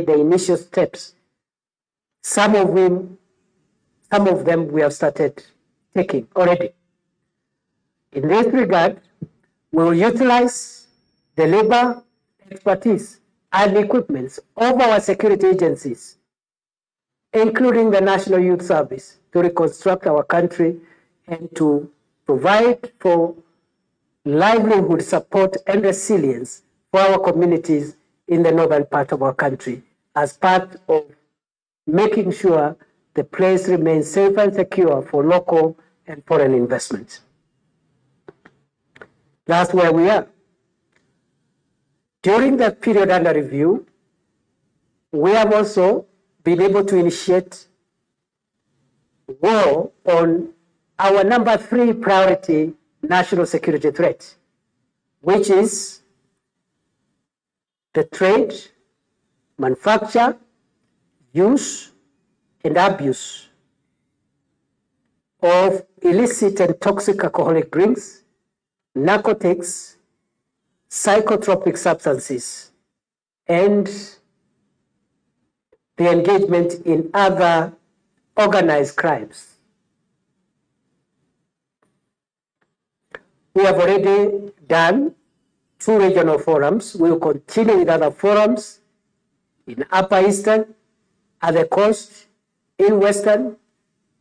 the initial steps. Some of them we have started taking already. In this regard, we will utilize the labor, expertise, and equipment of our security agencies, including the National Youth Service, to reconstruct our country and to provide for livelihood support and resilience for our communities in the northern part of our country, as part of making sure the place remains safe and secure for local and foreign investment. That's where we are. During the period under review, we have also been able to initiate war on our number 3 priority national security threat, which is the trade, manufacture, use, and abuse of illicit and toxic alcoholic drinks, narcotics, psychotropic substances, and the engagement in other organized crimes. We have already done 2 regional forums. We will continue with other forums in Upper Eastern, at the coast, in Western,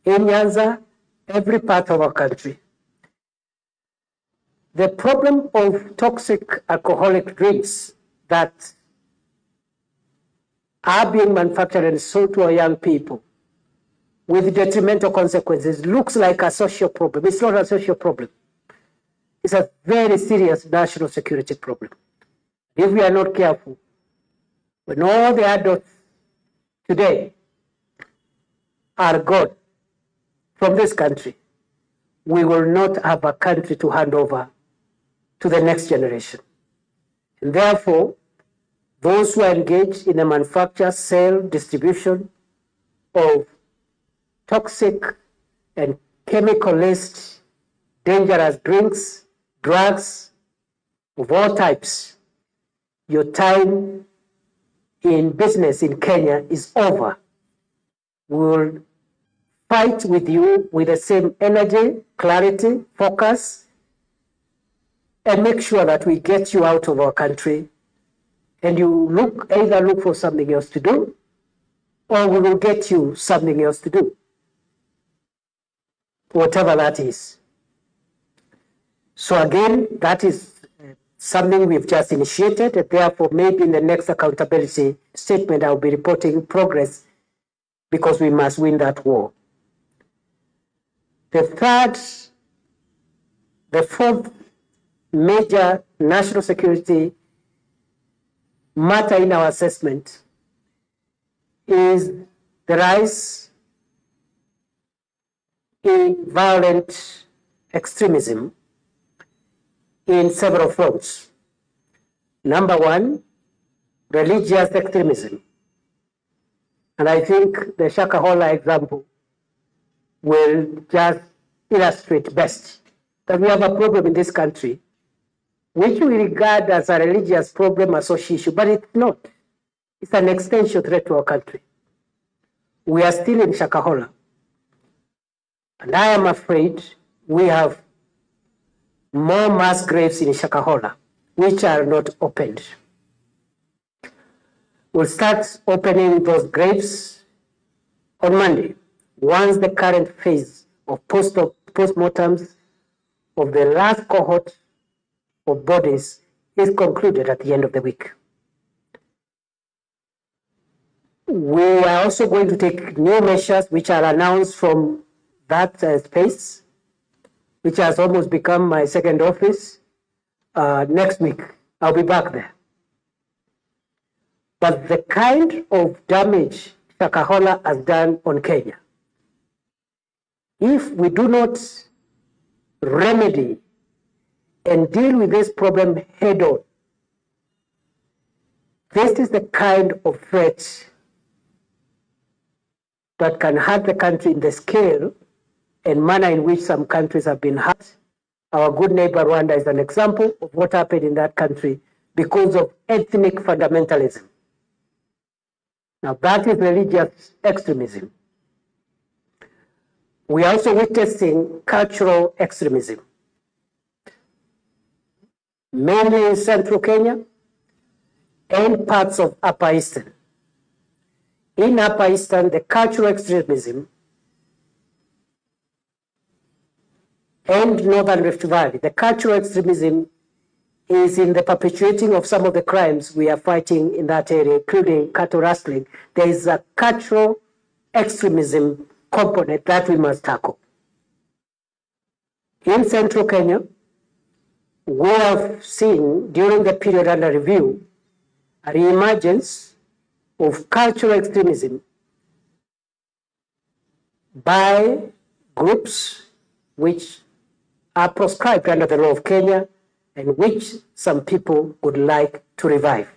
in Nyanza, every part of our country. The problem of toxic alcoholic drinks that are being manufactured and sold to our young people with detrimental consequences looks like a social problem. It's not a social problem. It's a very serious national security problem. If we are not careful, when all the adults today are gone from this country, we will not have a country to hand over to the next generation. And therefore, those who are engaged in the manufacture, sale, distribution of toxic and chemical-laced dangerous drinks, drugs of all types, your time in business in Kenya is over. We will fight with you with the same energy, clarity, focus, and make sure that we get you out of our country and you either look for something else to do, or we will get you something else to do, whatever that is. So again, that is something we've just initiated, and therefore maybe in the next accountability statement I'll be reporting progress, because we must win that war. The fourth major national security matter in our assessment is the rise in violent extremism in several fronts. Number 1, religious extremism. And I think the Shakahola example will just illustrate best that we have a problem in this country, which we regard as a religious problem, a social issue, but it's not. It's an extension threat to our country. We are still in Shakahola. And I am afraid we have more mass graves in Shakahola, which are not opened. We'll start opening those graves on Monday, once the current phase of postmortems of the last cohort of bodies is concluded at the end of the week. We are also going to take new measures which are announced from that space, which has almost become my second office. Next week, I'll be back there. But the kind of damage Shakahola has done on Kenya, if we do not remedy and deal with this problem head on, this is the kind of threat that can hurt the country in the scale and manner in which some countries have been hurt. Our good neighbor Rwanda is an example of what happened in that country because of ethnic fundamentalism. Now that is religious extremism. We are also witnessing cultural extremism, mainly in central Kenya and parts of Upper Eastern. In Upper Eastern, the cultural extremism and Northern Rift Valley, the cultural extremism is in the perpetuating of some of the crimes we are fighting in that area, including cattle rustling. There is a cultural extremism component that we must tackle. In central Kenya, we have seen during the period under review a reemergence of cultural extremism by groups which are proscribed under the law of Kenya and which some people would like to revive.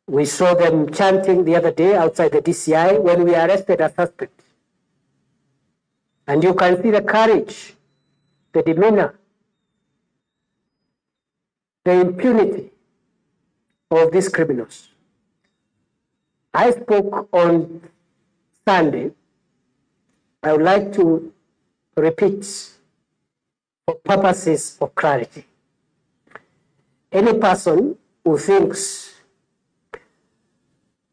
We saw them chanting the other day outside the DCI when we arrested a suspect. And you can see the courage, the demeanor, the impunity of these criminals. I spoke on Sunday. I would like to repeat for purposes of clarity. Any person who thinks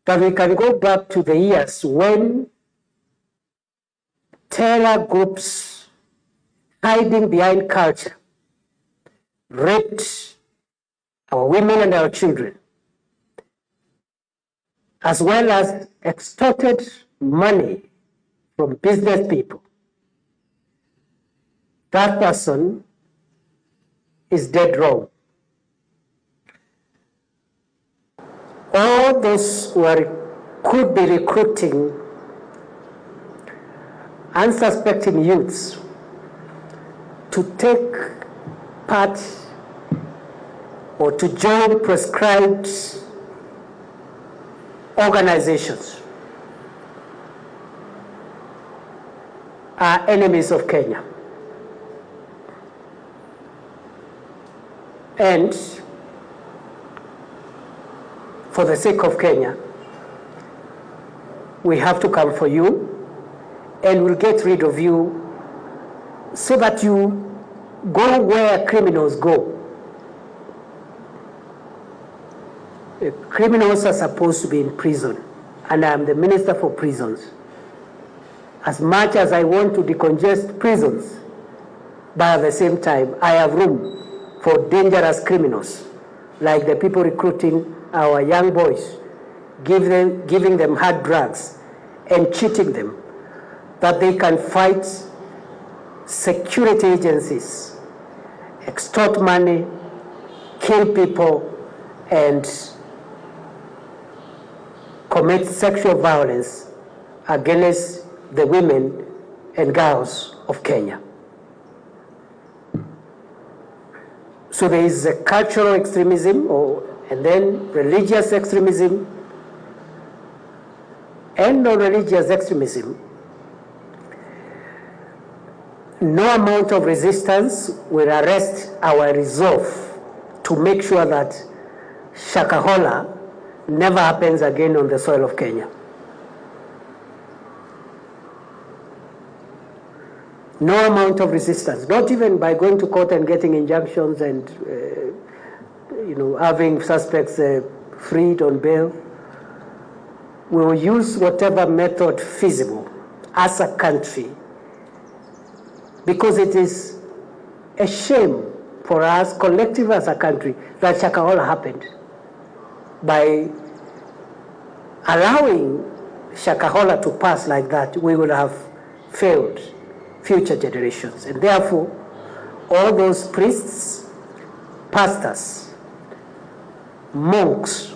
that we can go back to the years when terror groups hiding behind culture raped our women and our children, as well as extorted money from business people, that person is dead wrong. All those who could be recruiting unsuspecting youths to take part or to join prescribed organizations are enemies of Kenya. And for the sake of Kenya, we have to come for you, and we'll get rid of you so that you go where criminals go. Criminals are supposed to be in prison, and I'm the Minister for Prisons. As much as I want to decongest prisons, but at the same time, I have room for dangerous criminals, like the people recruiting our young boys, giving them hard drugs and cheating them, that they can fight security agencies, extort money, kill people, and commit sexual violence against the women and girls of Kenya. So there is a cultural extremism, and then religious extremism, and non-religious extremism. No amount of resistance will arrest our resolve to make sure that Shakahola never happens again on the soil of Kenya. No amount of resistance, not even by going to court and getting injunctions and having suspects freed on bail. We will use whatever method feasible as a country, because it is a shame for us, collectively as a country, that Shakahola happened. By allowing Shakahola to pass like that, we will have failed future generations. And therefore, all those priests, pastors, monks,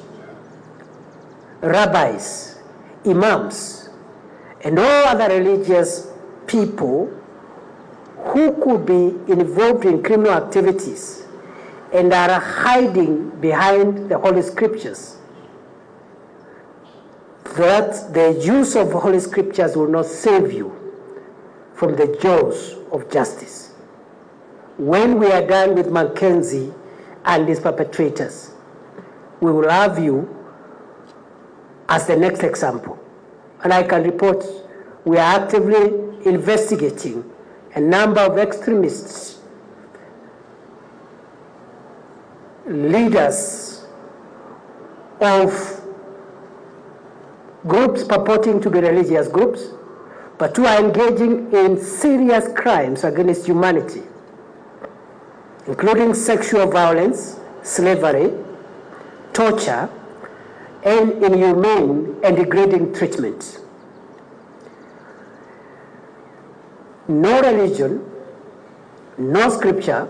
rabbis, imams, and all other religious people who could be involved in criminal activities and are hiding behind the Holy Scriptures, that the use of Holy Scriptures will not save you from the jaws of justice. When we are done with Mackenzie and his perpetrators, we will have you as the next example. And I can report we are actively investigating a number of extremists, leaders of groups purporting to be religious groups, but who are engaging in serious crimes against humanity, including sexual violence, slavery, torture, and inhumane and degrading treatment. No religion, no scripture,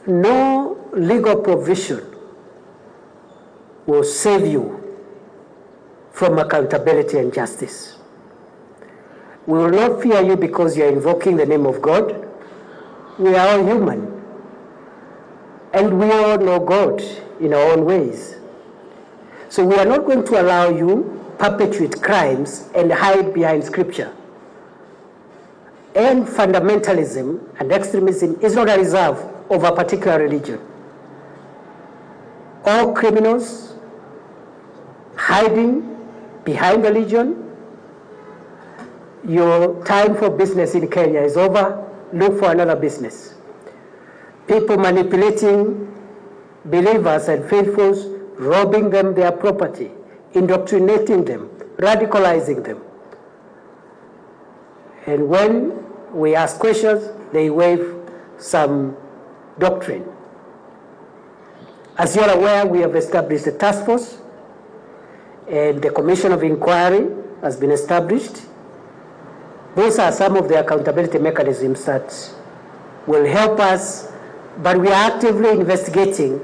no legal provision will save you from accountability and justice. We will not fear you because you are invoking the name of God. We are all human, and we all know God in our own ways. So we are not going to allow you perpetrate crimes and hide behind scripture. And fundamentalism and extremism is not a reserve of a particular religion. All criminals hiding behind religion, your time for business in Kenya is over. Look for another business. People manipulating believers and faithfuls, robbing them their property, indoctrinating them, radicalizing them. And when we ask questions, they wave some doctrine. As you're aware, we have established a task force, and the Commission of Inquiry has been established. Those are some of the accountability mechanisms that will help us, but we are actively investigating,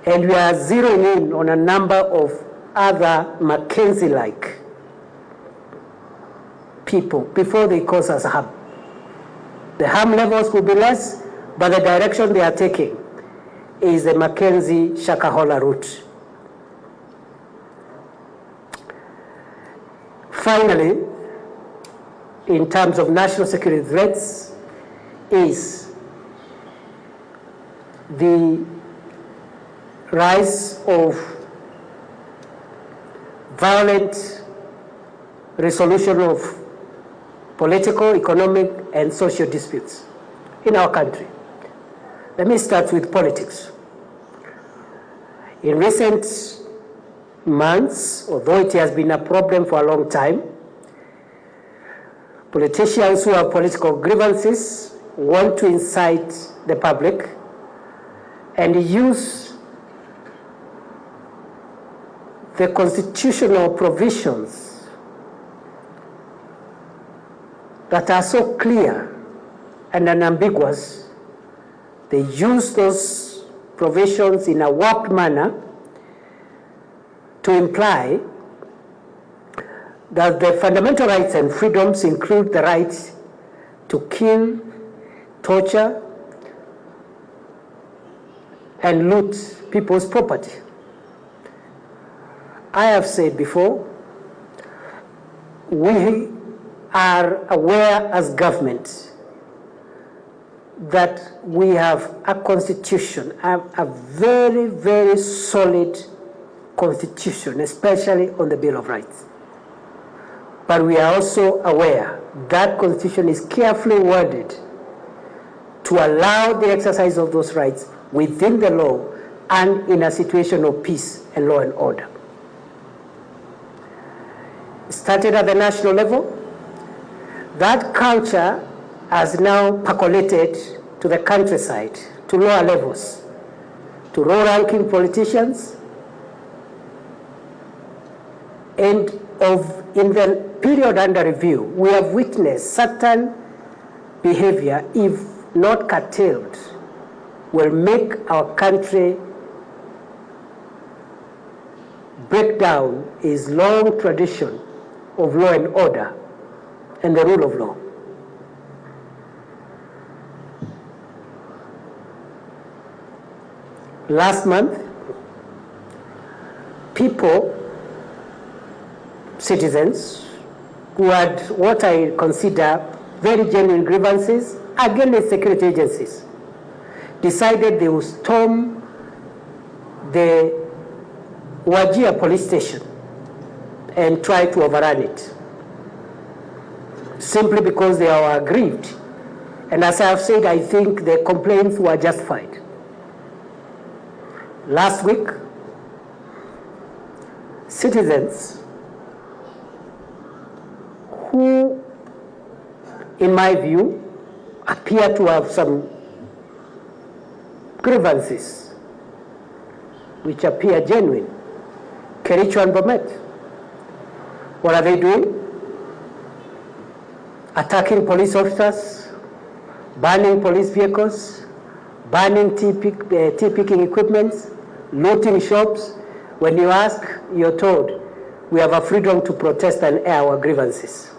and we are zeroing in on a number of other McKinsey-like people before they cause us harm. The harm levels will be less, but the direction they are taking is the McKinsey-Shakahola route. Finally, in terms of national security threats, is the rise of violent resolution of political, economic, and social disputes in our country. Let me start with politics. In recent months, although it has been a problem for a long time, politicians who have political grievances want to incite the public and use the constitutional provisions that are so clear and unambiguous. They use those provisions in a warped manner to imply that the fundamental rights and freedoms include the right to kill, torture, and loot people's property. I have said before, we are aware as government that we have a constitution, a very, very solid constitution, especially on the Bill of Rights. But we are also aware that constitution is carefully worded to allow the exercise of those rights within the law and in a situation of peace and law and order. It started at the national level. That culture has now percolated to the countryside, to lower levels, to low-ranking politicians, and in the period under review, we have witnessed certain behavior, if not curtailed, will make our country break down its long tradition of law and order and the rule of law. Last month, citizens who had what I consider very genuine grievances against security agencies, decided they would storm the Wajir police station and tried to overrun it, simply because they are aggrieved. And as I have said, I think the complaints were justified. Last week, citizens who, in my view, appear to have some grievances which appear genuine, Kericho and Bomet. What are they doing? Attacking police officers, burning police vehicles, burning tea-picking equipment, looting shops. When you ask, you're told, we have a freedom to protest and air our grievances.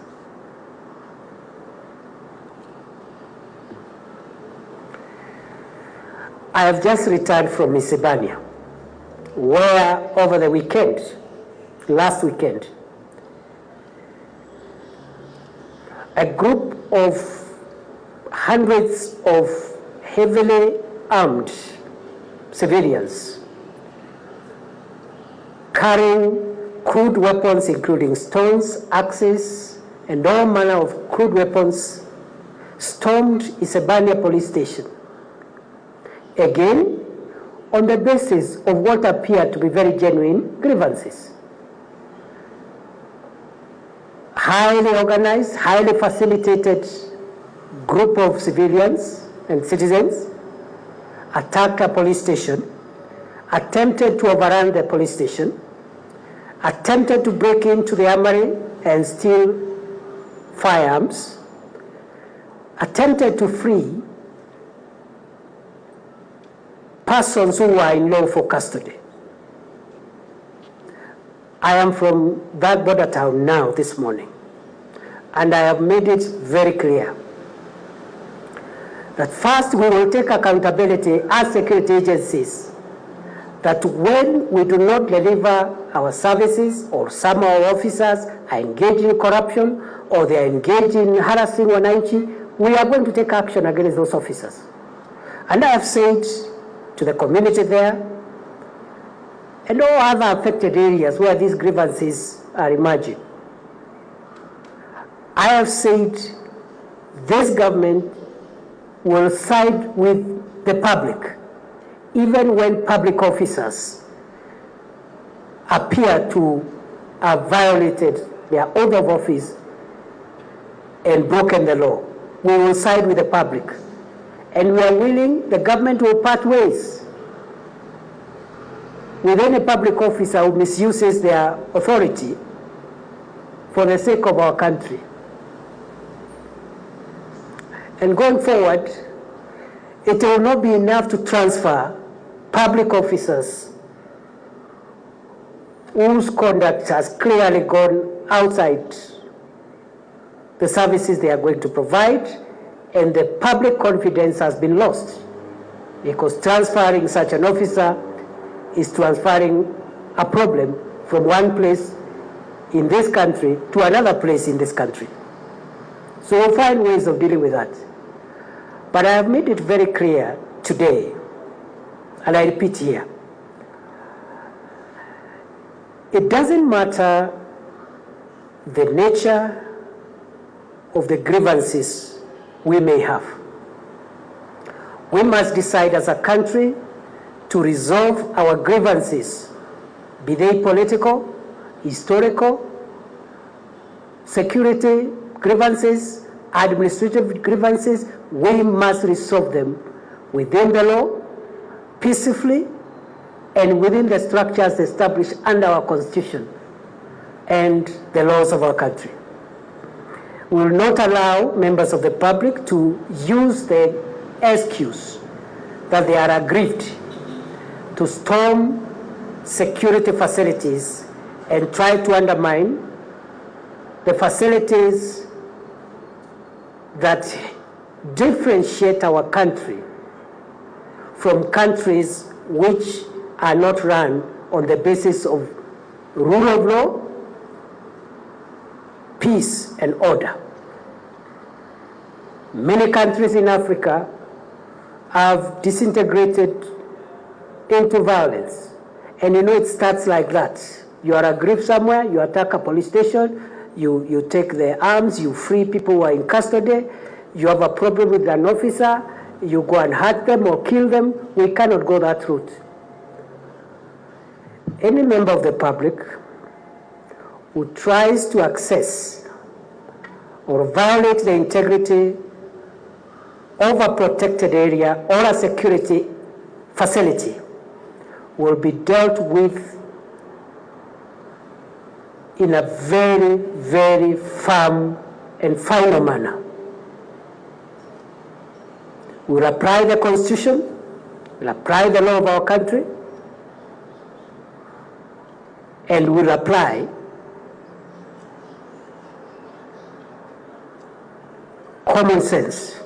I have just returned from Isebania, where over the weekend, last weekend, a group of hundreds of heavily armed civilians carrying crude weapons, including stones, axes, and all manner of crude weapons, stormed Isebania police station. Again, on the basis of what appeared to be very genuine grievances. Highly organized, highly facilitated group of civilians and citizens attacked a police station, attempted to overrun the police station, attempted to break into the armory and steal firearms, attempted to free persons who were in lawful custody. I am from that border town now this morning, and I have made it very clear that first we will take accountability as security agencies that when we do not deliver our services or some of our officers are engaged in corruption or they are engaged in harassing wananchi, we are going to take action against those officers. And I have said to the community there and all other affected areas where these grievances are emerging, I have said this government will side with the public, even when public officers appear to have violated their oath of office and broken the law. We will side with the public. And we are willing, the government will part ways with any public officer who misuses their authority for the sake of our country. And going forward, it will not be enough to transfer public officers whose conduct has clearly gone outside the services they are going to provide, and the public confidence has been lost, because transferring such an officer is transferring a problem from one place in this country to another place in this country. So we'll find ways of dealing with that. But I have made it very clear today, and I repeat here, it doesn't matter the nature of the grievances we may have. We must decide as a country to resolve our grievances, be they political, historical, security grievances, administrative grievances. We must resolve them within the law, peacefully, and within the structures established under our Constitution and the laws of our country. We will not allow members of the public to use the excuse that they are aggrieved to storm security facilities and try to undermine the facilities that differentiate our country from countries which are not run on the basis of rule of law, peace, and order. Many countries in Africa have disintegrated into violence, And you know it starts like that. You are aggrieved somewhere, you attack a police station, you take the arms, you free people who are in custody, you have a problem with an officer, you go and hurt them or kill them. We cannot go that route. Any member of the public who tries to access or violate the integrity of a protected area or a security facility will be dealt with in a very, very firm and final manner. We'll apply the Constitution, we'll apply the law of our country, and we'll apply common sense.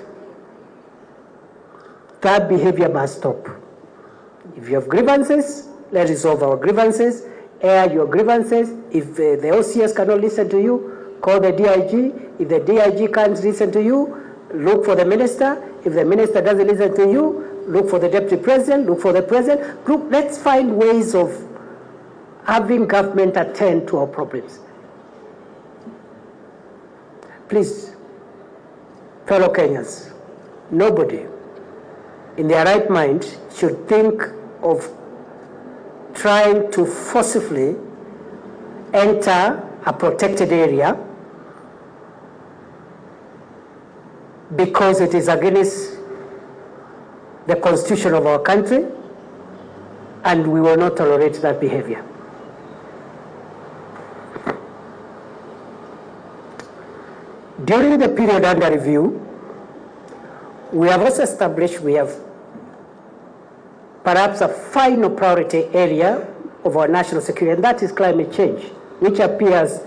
That behavior must stop. If you have grievances, let's resolve our grievances, air your grievances. If the OCS cannot listen to you, call the DIG. If the DIG can't listen to you, look for the minister. If the minister doesn't listen to you, look for the deputy president, look for the president. Look, let's find ways of having government attend to our problems. Please, fellow Kenyans, nobody in their right mind should think of trying to forcibly enter a protected area because it is against the Constitution of our country, and we will not tolerate that behavior. During the period under review, we have also established we have perhaps a final priority area of our national security, and that is climate change, which appears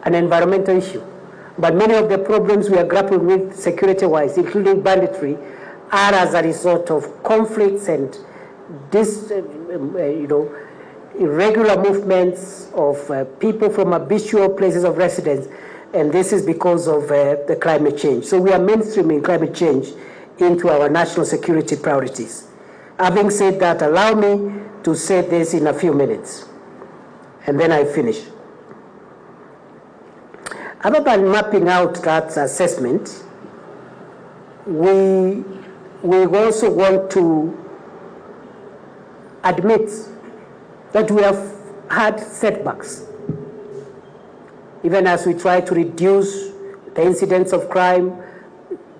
an environmental issue. But many of the problems we are grappling with security-wise, including banditry, are as a result of conflicts and irregular movements of people from habitual places of residence, and this is because of the climate change. So we are mainstreaming climate change into our national security priorities. Having said that, allow me to say this in a few minutes, and then I finish. Other than mapping out that assessment, we also want to admit that we have had setbacks. Even as we try to reduce the incidence of crime,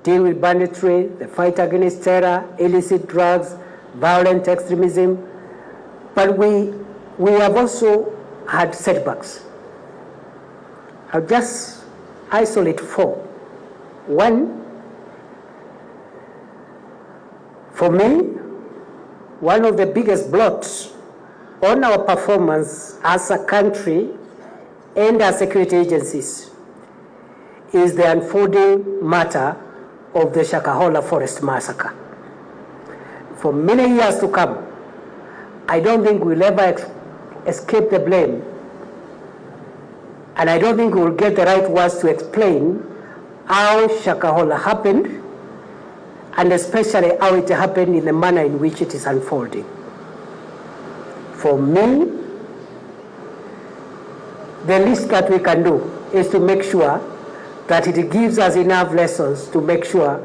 deal with banditry, the fight against terror, illicit drugs, violent extremism, but we have also had setbacks. I'll just isolate four. One, for me, one of the biggest blots on our performance as a country and our security agencies is the unfolding matter of the Shakahola Forest Massacre. For many years to come, I don't think we'll ever escape the blame, and I don't think we'll get the right words to explain how Shakahola happened, and especially how it happened in the manner in which it is unfolding. For me, the least that we can do is to make sure that it gives us enough lessons to make sure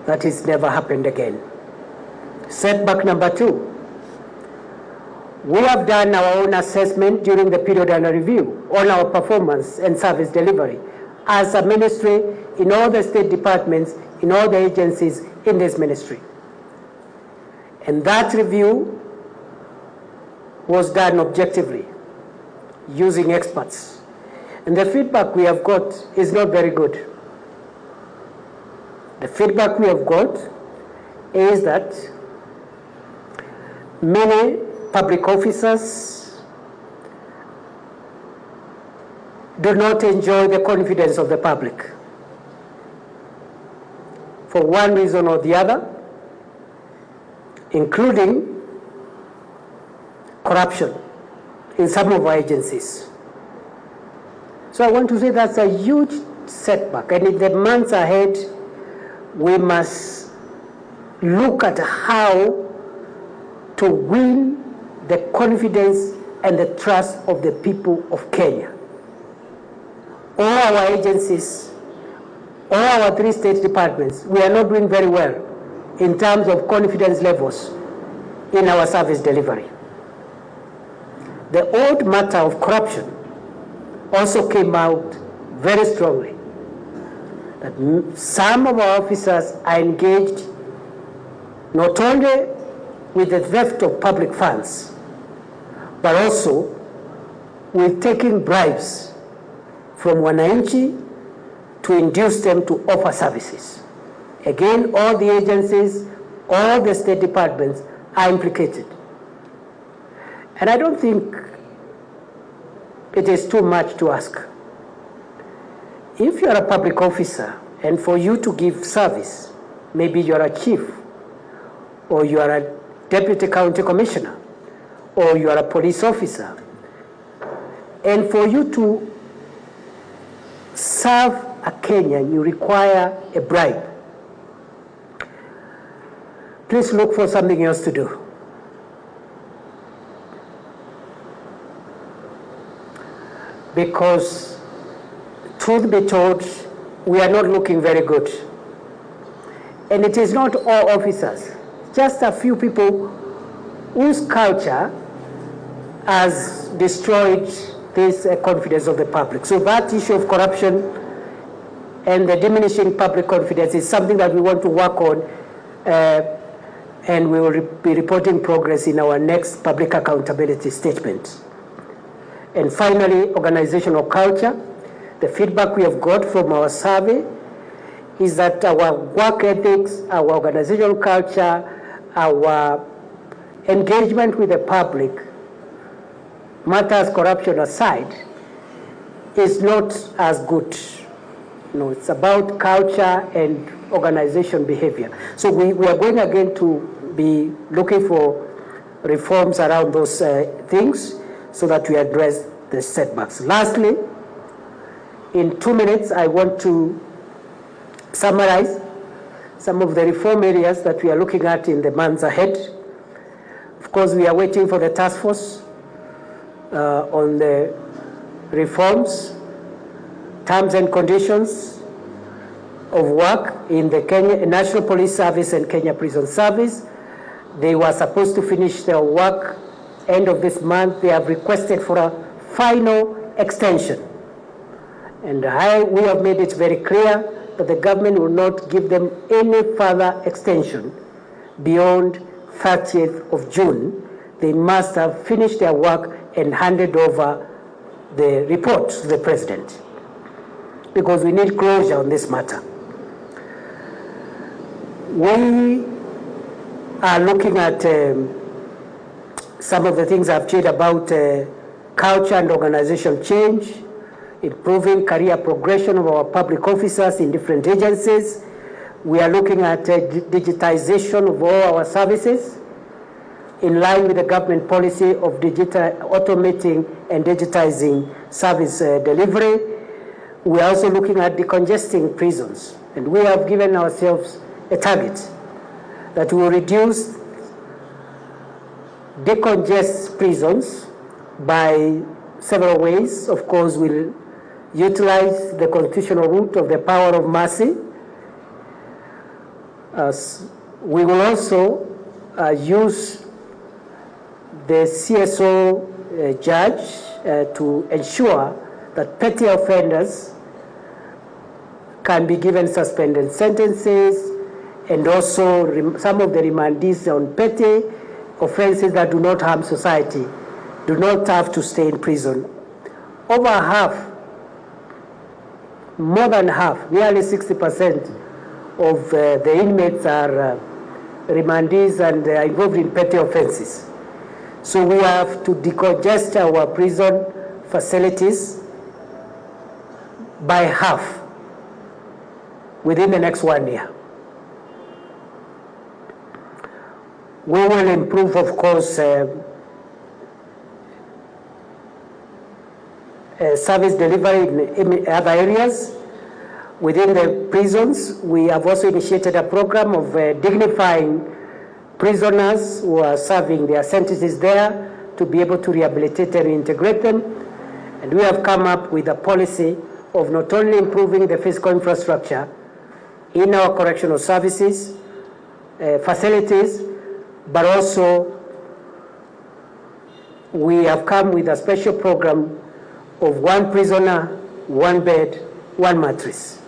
that it's never happened again. Setback number two, we have done our own assessment during the period under review on our performance and service delivery as a ministry, in all the state departments, in all the agencies in this ministry. And that review was done objectively, using experts. And the feedback we have got is not very good. The feedback we have got is that many public officers do not enjoy the confidence of the public for one reason or the other, including corruption in some of our agencies. So I want to say that's a huge setback, and in the months ahead, we must look at how to win the confidence and the trust of the people of Kenya. All our agencies, all our 3 state departments, we are not doing very well in terms of confidence levels in our service delivery. The old matter of corruption also came out very strongly, that some of our officers are engaged not only with the theft of public funds, but also with taking bribes from wananchi to induce them to offer services. Again, all the agencies, all the state departments are implicated. And I don't think it is too much to ask. If you are a public officer and for you to give service, maybe you are a chief, or you are a deputy county commissioner, or you are a police officer, and for you to serve a Kenyan, you require a bribe. Please look for something else to do. Because, truth be told, we are not looking very good. And it is not all officers, just a few people whose culture has destroyed this confidence of the public. So that issue of corruption and the diminishing public confidence is something that we want to work on, and we will be reporting progress in our next public accountability statement. And finally, organizational culture. The feedback we have got from our survey is that our work ethics, our organizational culture, our engagement with the public, matters corruption aside, is not as good. No, it's about culture and organization behavior. So we are going again to be looking for reforms around those things so that we address the setbacks. Lastly, in 2 minutes, I want to summarize some of the reform areas that we are looking at in the months ahead. Of course, we are waiting for the task force on the reforms, terms and conditions of work in the Kenya National Police Service and Kenya Prison Service. They were supposed to finish their work end of this month. They have requested for a final extension. And we have made it very clear that the government will not give them any further extension beyond 30th of June. They must have finished their work and handed over the report to the president, because we need closure on this matter. We are looking at some of the things I've shared about culture and organization change, improving career progression of our public officers in different agencies. We are looking at digitization of all our services in line with the government policy of automating and digitizing service delivery. We are also looking at decongesting prisons, and we have given ourselves a target that will reduce decongest prisons by several ways. Of course, we'll utilize the constitutional route of the power of mercy. We will also use the CSO judge to ensure that petty offenders can be given suspended sentences, and also some of the remandees on petty offenses that do not harm society do not have to stay in prison. Over half, more than half, nearly 60% of the inmates are remandees and involved in petty offenses. So we have to decongest our prison facilities by half within the next 1 year. We will improve, of course, service delivery in other areas. Within the prisons, we have also initiated a program of dignifying prisoners who are serving their sentences there. to be able to rehabilitate and reintegrate them. And we have come up with a policy of not only improving the physical infrastructure in our correctional services, facilities, but also we have come with a special program of 1 prisoner, 1 bed, 1 mattress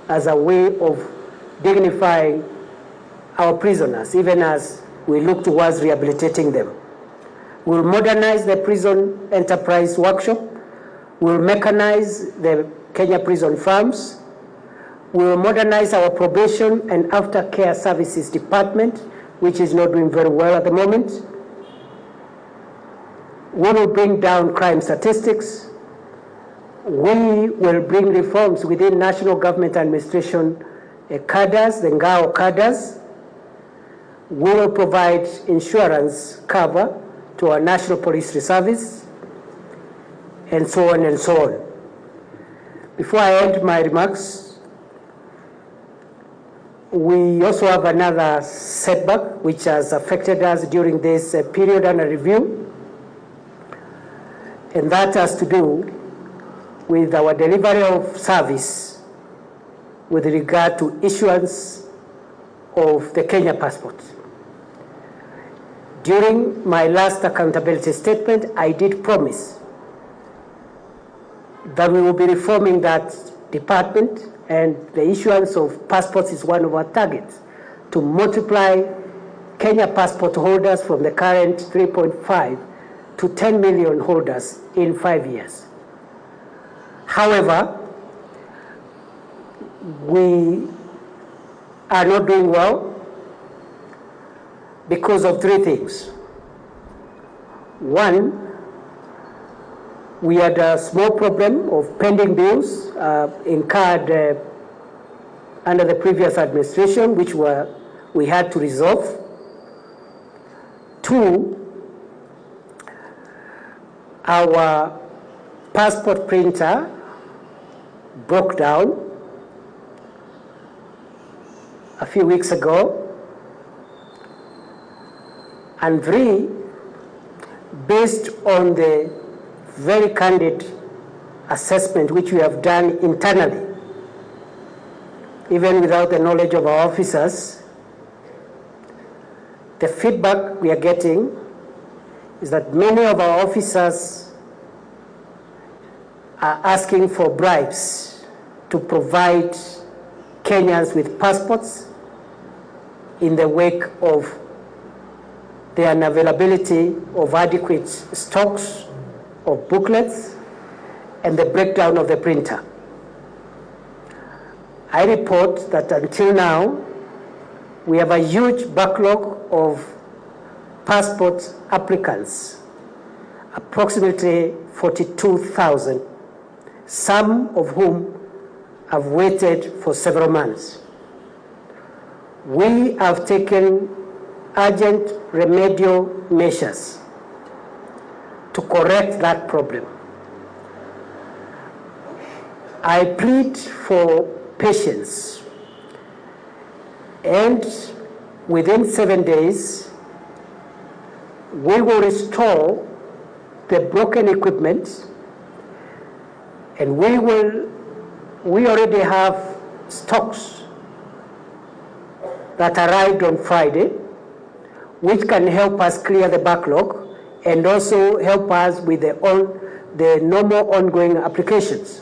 as a way of dignifying our prisoners, even as we look towards rehabilitating them. We'll modernize the prison enterprise workshop. We'll mechanize the Kenya prison farms. We'll modernize our probation and aftercare services department, which is not doing very well at the moment. We will bring down crime statistics. We will bring reforms within national government administration cadres, the Ngao cadres. We will provide insurance cover to our National Police Service, and so on and so on. Before I end my remarks, we also have another setback which has affected us during this period under review, and that has to do with our delivery of service with regard to issuance of the Kenya passport. During my last accountability statement, I did promise that we will be reforming that department, and the issuance of passports is one of our targets, to multiply Kenya passport holders from the current 3.5 to 10 million holders in 5 years. However, we are not doing well because of 3 things. One, we had a small problem of pending bills incurred under the previous administration, which we had to resolve. 2, our passport printer broke down a few weeks ago. And 3, based on the very candid assessment which we have done internally, even without the knowledge of our officers, the feedback we are getting is that many of our officers are asking for bribes to provide Kenyans with passports in the wake of the unavailability of adequate stocks of booklets and the breakdown of the printer. I report that until now, we have a huge backlog of passport applicants, approximately 42,000, some of whom have waited for several months. We have taken urgent remedial measures to correct that problem. I plead for patience, and within 7 days, we will restore the broken equipment, and we already have stocks that arrived on Friday, which can help us clear the backlog and also help us with the normal ongoing applications.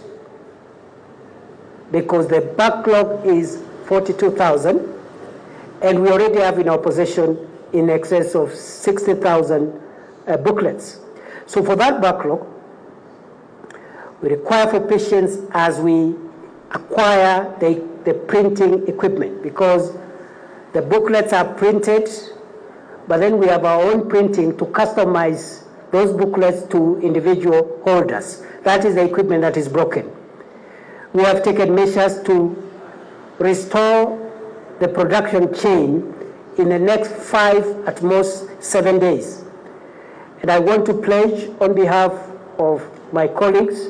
Because the backlog is 42,000, and we already have in our possession in excess of 60,000 booklets. So for that backlog, we require for patience as we acquire the printing equipment, because the booklets are printed, but then we have our own printing to customize those booklets to individual holders. That is the equipment that is broken. We have taken measures to restore the production chain in the next 5, at most 7 days. And I want to pledge on behalf of my colleagues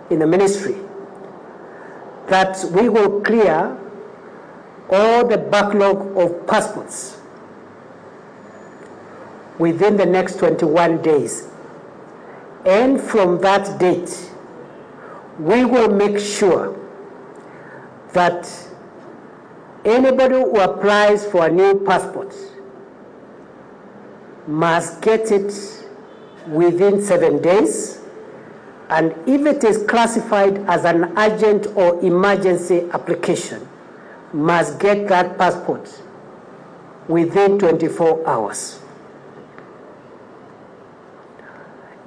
in the ministry that we will clear all the backlog of passports within the next 21 days. And from that date, we will make sure that anybody who applies for a new passport must get it within 7 days, and if it is classified as an urgent or emergency application, must get that passport within 24 hours.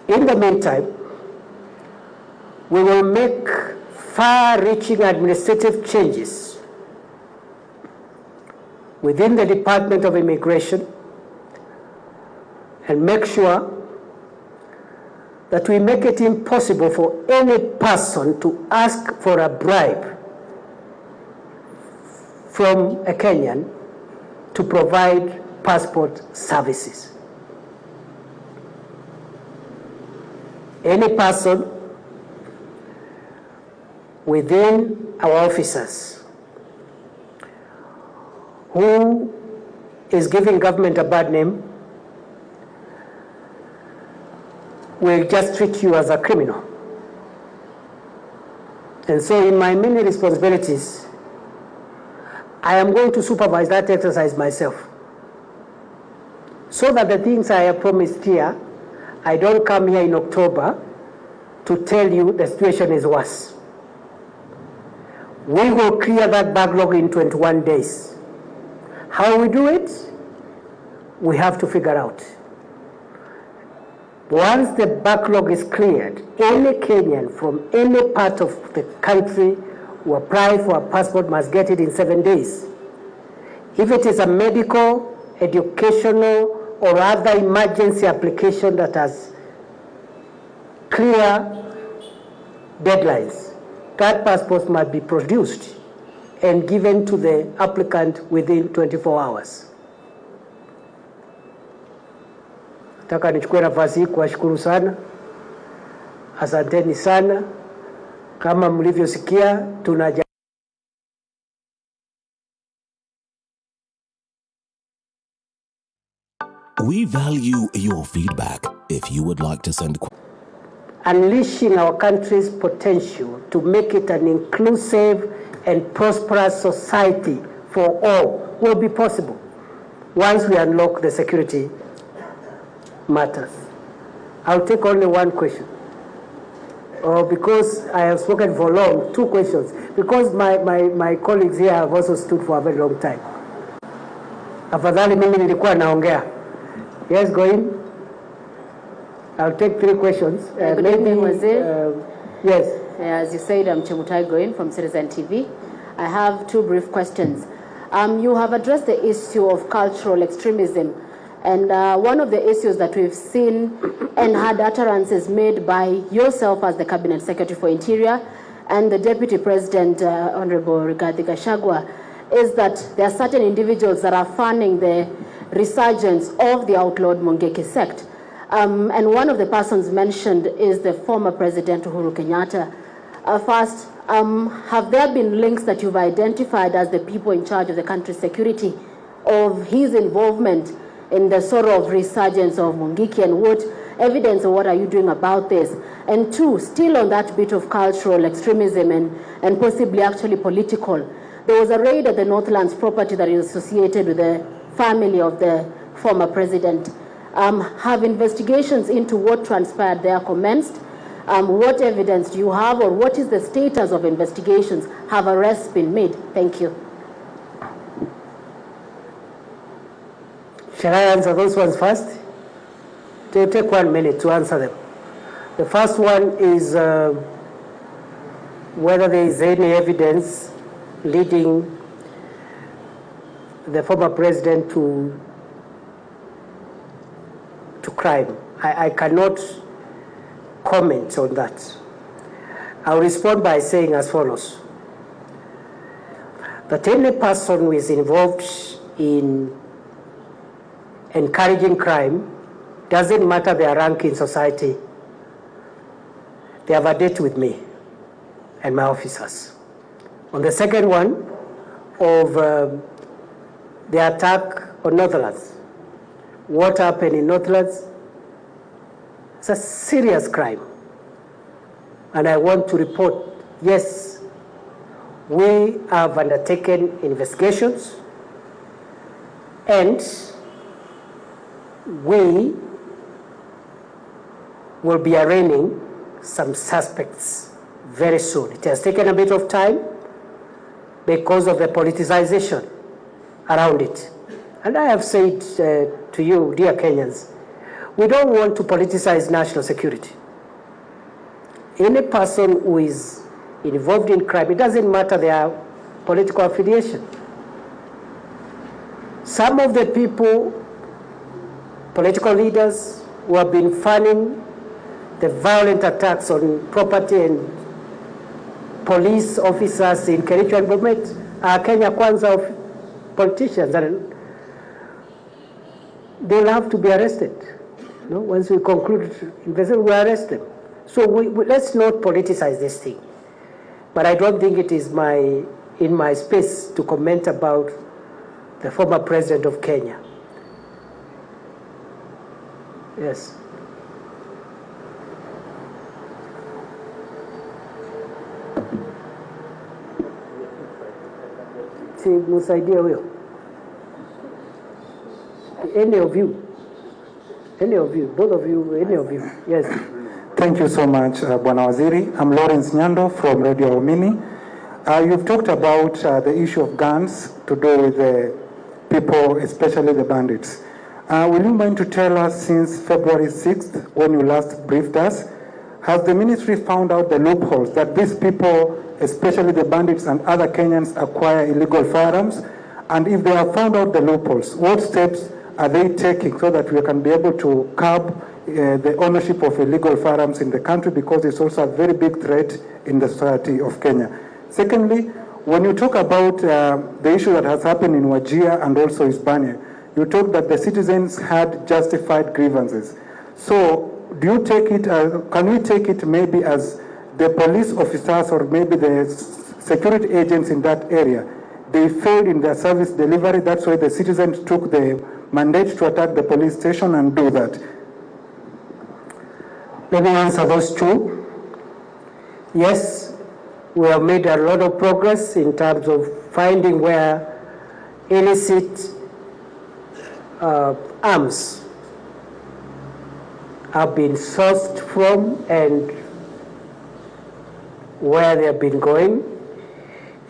In the meantime, we will make far-reaching administrative changes within the Department of Immigration and make sure that we make it impossible for any person to ask for a bribe from a Kenyan to provide passport services. Any person within our officers who is giving government a bad name will just treat you as a criminal. And so in my many responsibilities, I am going to supervise that exercise myself, so that the things I have promised here, I don't come here in October to tell you the situation is worse. We will clear that backlog in 21 days. How we do it, we have to figure out. Once the backlog is cleared, any Kenyan from any part of the country who apply for a passport must get it in 7 days. If it is a medical, educational, or other emergency application that has clear deadlines, that passport must be produced and given to the applicant within 24 hours. Nataka nichukue nafasi hii kuwashukuru sana. Asanteni sana. Kama mlivyosikia, We value your feedback. If you would like to send unleashing our country's potential to make it an inclusive and prosperous society for all will be possible once we unlock the security matters. I'll take only one question. Because I have spoken for long, 2 questions. Because my colleagues here have also stood for a very long time. Afadhali mimi nilikuwa naongea. Yes, go in. I'll take 3 questions. Good evening, Wazir. Yes. As you said, I'm Chemutai Goin from Citizen TV. I have 2 brief questions. You have addressed the issue of cultural extremism. And one of the issues that we've seen and had utterances made by yourself as the Cabinet Secretary for Interior and the Deputy President, Honorable Rigathi Gachagua, is that there are certain individuals that are funding the resurgence of the outlawed Mungeki sect. And one of the persons mentioned is the former President Uhuru Kenyatta. First, have there been links that you've identified as the people in charge of the country's security of his involvement in the sort of resurgence of Mungiki, and what evidence or what are you doing about this? And 2, still on that bit of cultural extremism and possibly actually political, there was a raid at the Northlands property that is associated with the family of the former president. Have investigations into what transpired there commenced? What evidence do you have, or what is the status of investigations? Have arrests been made? Thank you. Shall I answer those ones first? It will take 1 minute to answer them. The first one is whether there is any evidence leading the former president to crime. I cannot comment on that. I'll respond by saying as follows: that any person who is involved in encouraging crime, doesn't matter their rank in society, they have a date with me and my officers. On the second one of the attack on Northlands, what happened in Northlands. It's a serious crime. And I want to report, yes, we have undertaken investigations and we will be arraigning some suspects very soon. It has taken a bit of time because of the politicization around it. And I have said to you, dear Kenyans, we don't want to politicize national security. Any person who is involved in crime, it doesn't matter their political affiliation. Some of the people, political leaders who have been funding the violent attacks on property and police officers in Kericho and Bomet are Kenya Kwanza of politicians, and they'll have to be arrested. You know, once we conclude investigation, we arrest them. So let's not politicize this thing. But I don't think it is in my space to comment about the former president of Kenya. Yes. Si msaidia huyo. Any of you, both of you, any of you. Yes. Thank you so much, Bwana Waziri. I'm Lawrence Nyando from Radio Omini. You've talked about the issue of guns to do with the people, especially the bandits. Will you mind to tell us, since February 6th, when you last briefed us, has the ministry found out the loopholes that these people, especially the bandits and other Kenyans, acquire illegal firearms? And if they have found out the loopholes, what steps are they taking so that we can be able to curb the ownership of illegal firearms in the country, because it's also a very big threat in the society of Kenya? Secondly, when you talk about the issue that has happened in Wajir and also Hispania, you talk that the citizens had justified grievances. So do you take it, can we take it maybe as the police officers or maybe the security agents in that area, they failed in their service delivery, that's why the citizens took the mandate to attack the police station and do that? Let me answer those two. Yes, we have made a lot of progress in terms of finding where illicit arms have been sourced from and where they have been going.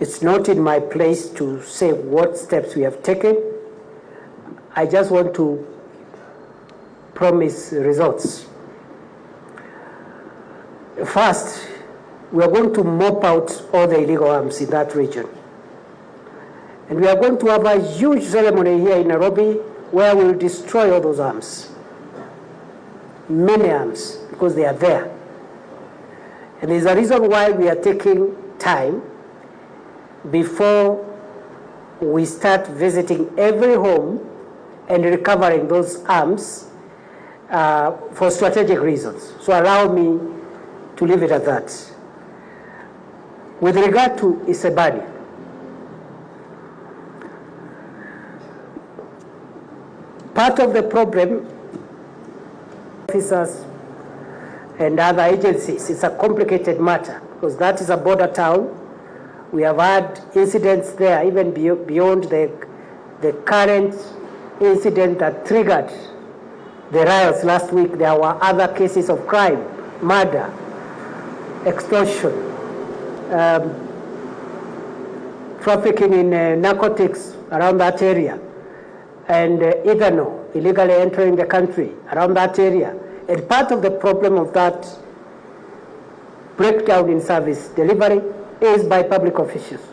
It's not in my place to say what steps we have taken. I just want to promise results. First, we are going to mop out all the illegal arms in that region. And we are going to have a huge ceremony here in Nairobi where we will destroy all those arms. Many arms, because they are there. And there's a reason why we are taking time before we start visiting every home and recovering those arms for strategic reasons. So allow me to leave it at that. With regard to Isebani, part of the problem, officers and other agencies, it's a complicated matter because that is a border town. We have had incidents there, even beyond the current incident that triggered the riots last week. There were other cases of crime, murder, extortion, trafficking in narcotics around that area, and ethanol illegally entering the country around that area. And part of the problem of that breakdown in service delivery is by public officials.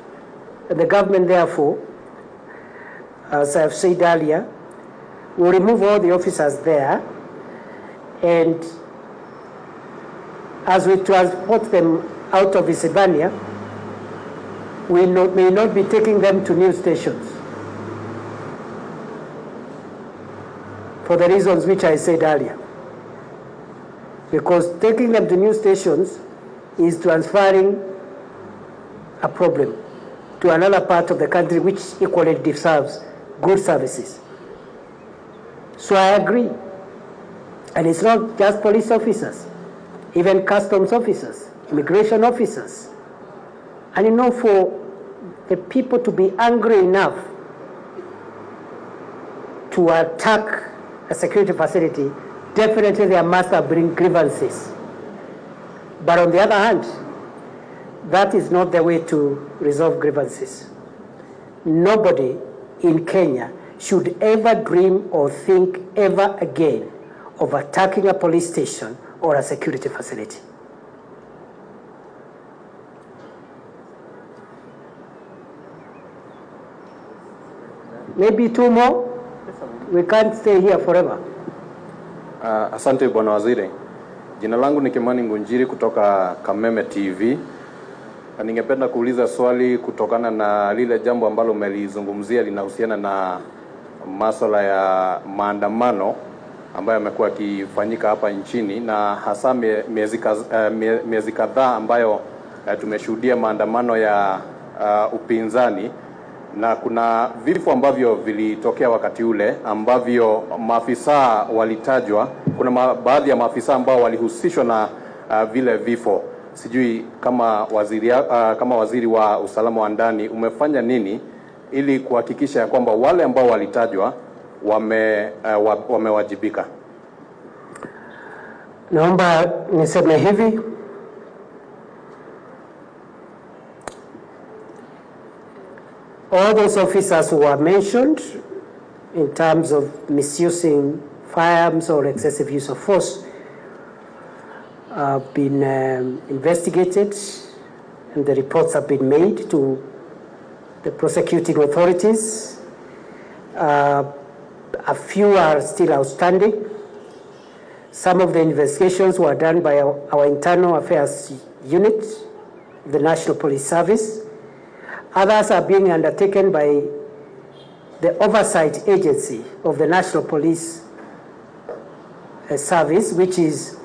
And the government, therefore, as I've said earlier, will remove all the officers there, and as we transport them out of Isebania, we may not be taking them to news stations for the reasons which I said earlier. Because taking them to news stations is transferring a problem to another part of the country which equally deserves good services. So I agree. And it's not just police officers, even customs officers, immigration officers. And for the people to be angry enough to attack a security facility, definitely they must have bring grievances. But on the other hand, that is not the way to resolve grievances. Nobody in Kenya should ever dream or think ever again of attacking a police station or a security facility. Maybe two more. We can't stay here forever. Asante Bwana Waziri. Jina langu ni Kimani Ngunjiri kutoka Kameme TV. Ningependa kuuliza swali kutokana na lile jambo ambalo umelizungumzia linahusiana na masuala ya maandamano ambayo yamekuwa yakifanyika hapa nchini, na hasa miezi kadhaa ambayo tumeshuhudia maandamano ya upinzani, na kuna vifo ambavyo vilitokea wakati ule ambavyo maafisa walitajwa. Kuna baadhi ya maafisa ambao walihusishwa na vile vifo. Sijui kama waziri wa usalama wa ndani umefanya nini ili kuhakikisha ya kwamba wale ambao walitajwa wamewajibika. Naomba niseme hivi, all those officers who were mentioned in terms of misusing firearms or excessive use of force have been investigated, and the reports have been made to the prosecuting authorities. A few are still outstanding. Some of the investigations were done by our internal affairs unit, the National Police Service. Others are being undertaken by the oversight agency of the National Police Service, which is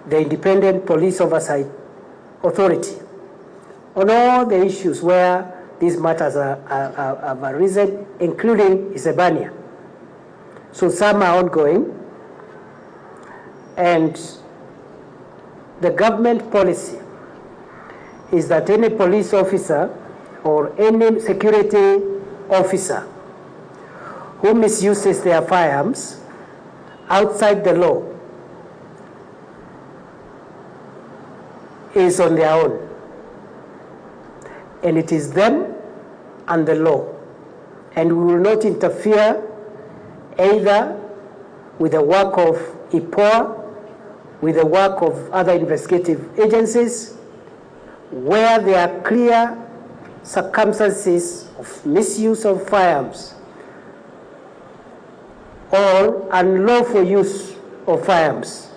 the Independent Police Oversight Authority, on all the issues where these matters have arisen, including Isebania. So some are ongoing, and the government policy is that any police officer or any security officer who misuses their firearms outside the law is on their own. And it is them and the law. And we will not interfere either with the work of IPOA, with the work of other investigative agencies, where there are clear circumstances of misuse of firearms or unlawful use of firearms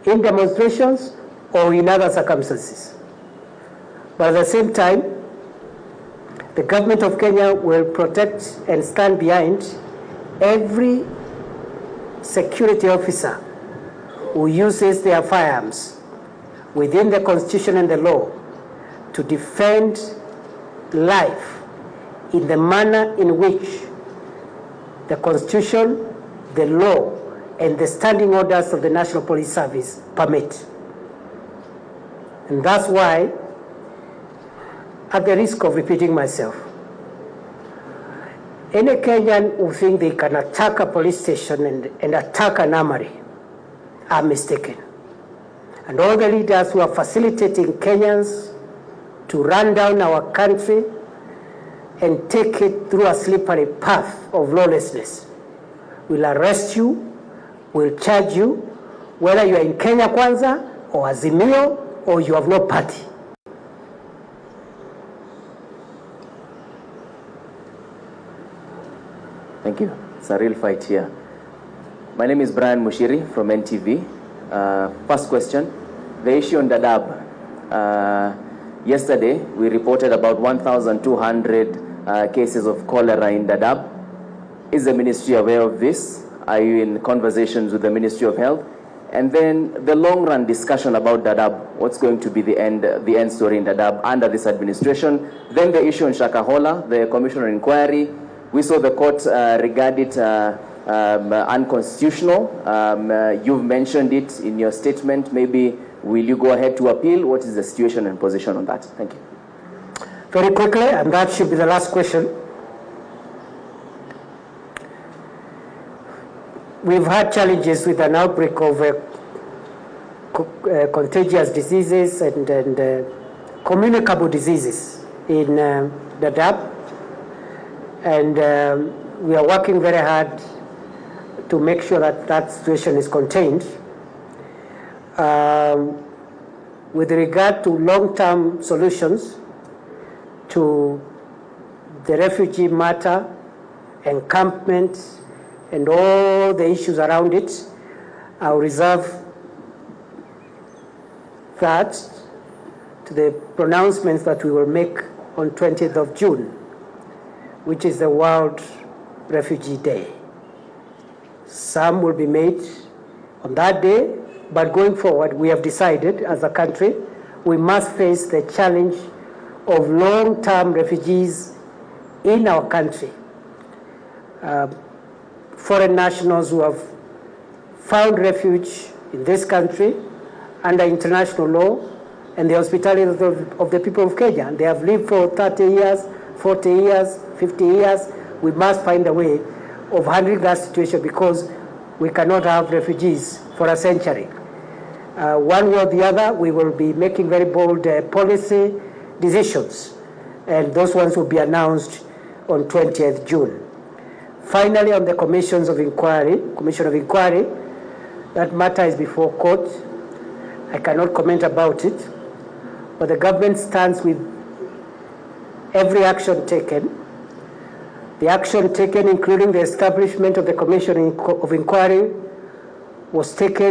in demonstrations or in other circumstances. But at the same time, the government of Kenya will protect and stand behind every security officer who uses their firearms within the Constitution and the law to defend life in the manner in which the Constitution, the law, and the standing orders of the National Police Service permit. And that's why, at the risk of repeating myself, any Kenyan who think they can attack a police station and attack an armory are mistaken. And all the leaders who are facilitating Kenyans to run down our country and take it through a slippery path of lawlessness will arrest you, will charge you, whether you are in Kenya Kwanza or Azimio or you have no party. Thank you. It's a real fight here. My name is Brian Mushiri from NTV. First question, the issue on Dadaab. Yesterday, we reported about 1,200 cases of cholera in Dadaab. Is the ministry aware of this? Are you in conversations with the Ministry of Health? And then the long-run discussion about Dadaab, what's going to be the end story in Dadaab under this administration? Then the issue in Shakahola, the commissioner inquiry. We saw the court regard it unconstitutional. You've mentioned it in your statement. Maybe will you go ahead to appeal? What is the situation and position on that? Thank you. Very quickly, and that should be the last question. We've had challenges with an outbreak of contagious diseases and communicable diseases in Dadaab, and we are working very hard to make sure that that situation is contained. With regard to long-term solutions to the refugee matter, encampment, and all the issues around it, I'll reserve that to the pronouncements that we will make on 20th of June, which is the World Refugee Day. Some will be made on that day, but going forward, we have decided as a country, we must face the challenge of long-term refugees in our country. Foreign nationals who have found refuge in this country under international law and the hospitality of the people of Kenya. And they have lived for 30 years, 40 years, 50 years. We must find a way of handling that situation because we cannot have refugees for a century. One way or the other, we will be making very bold policy decisions, and those ones will be announced on 20th June. Finally, on the commission of inquiry, that matter is before court. I cannot comment about it, but the government stands with every action taken. The action taken, including the establishment of the commission of inquiry, was taken